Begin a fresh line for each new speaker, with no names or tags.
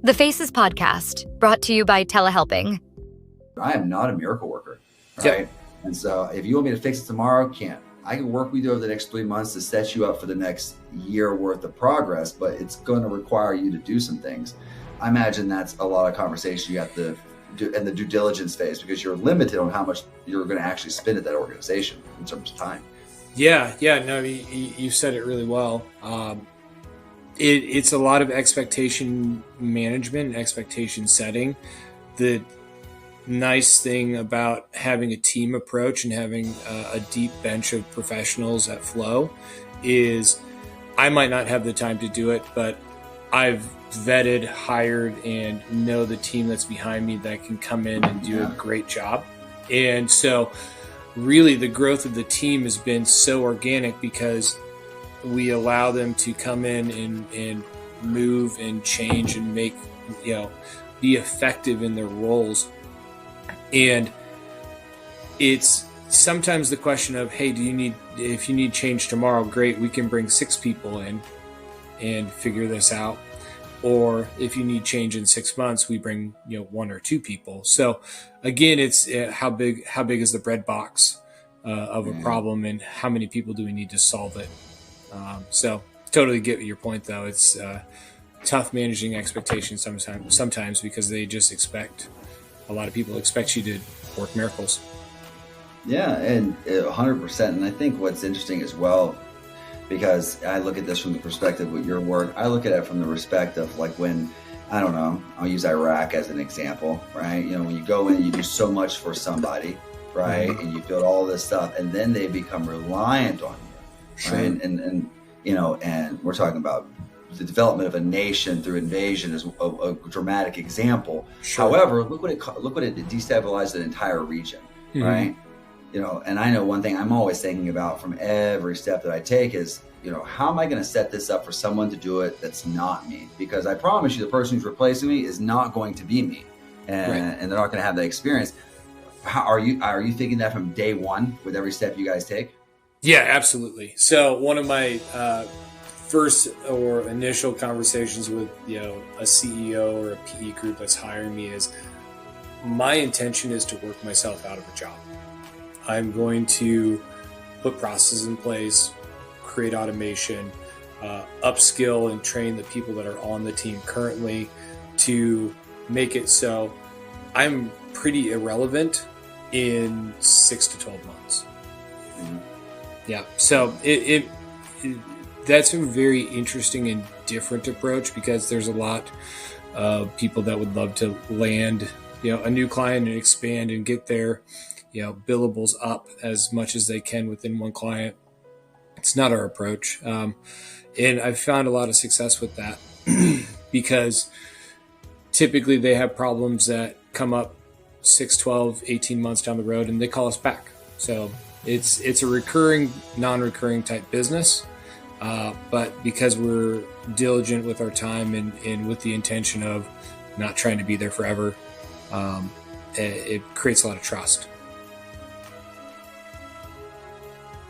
The Faces Podcast, brought to you by Telehelping.
I am not a miracle worker, right? Yep. And so if you want me to fix it tomorrow, can't. I can work with you over the next 3 months to set you up for the next year worth of progress, but it's going to require you to do some things. I imagine that's a lot of conversation you have to do in the due diligence phase, because you're limited on how much you're going to actually spend at that organization in terms of time.
Yeah. No, you said it really well. It's a lot of expectation management, expectation setting. The nice thing about having a team approach and having a deep bench of professionals at Flow is I might not have the time to do it, but I've vetted, hired, and know the team that's behind me that can come in and do a great job. And so really the growth of the team has been so organic because we allow them to come in and move and change and make, be effective in their roles. And it's sometimes the question of, hey, if you need change tomorrow, great, we can bring 6 people in and figure this out. Or if you need change in 6 months, we bring 1 or 2 people. So again, it's how big is the bread box of a problem, and how many people do we need to solve it? So totally get your point, though. It's tough managing expectations sometimes because they just expect. A lot of people expect you to work miracles.
Yeah, and 100%. And I think what's interesting as well, because I look at this from the perspective with your work, I look at it from the respect of like when, I don't know, I'll use Iraq as an example, right? When you go in, you do so much for somebody, right? Mm-hmm. And you build all this stuff, and then they become reliant on you, sure. Right? And and we're talking about the development of a nation through invasion is a dramatic example. Sure. However, look what it destabilized an entire region, mm-hmm. right? And I know one thing I'm always thinking about from every step that I take is, how am I going to set this up for someone to do it that's not me? Because I promise you, the person who's replacing me is not going to be me, and they're not going to have that experience. How are you thinking that from day one with every step you guys take?
Yeah, absolutely. So one of my first or initial conversations with a CEO or a PE group that's hiring me is, my intention is to work myself out of a job. I'm going to put processes in place, create automation, upskill and train the people that are on the team currently to make it so I'm pretty irrelevant in 6 to 12 months. Mm-hmm. Yeah, so it that's a very interesting and different approach, because there's a lot of people that would love to land, a new client and expand and get their, billables up as much as they can within one client. It's not our approach. And I've found a lot of success with that because typically they have problems that come up 6, 12, 18 months down the road, and they call us back. So it's a recurring, non-recurring type business. But because we're diligent with our time and with the intention of not trying to be there forever, it creates a lot of trust.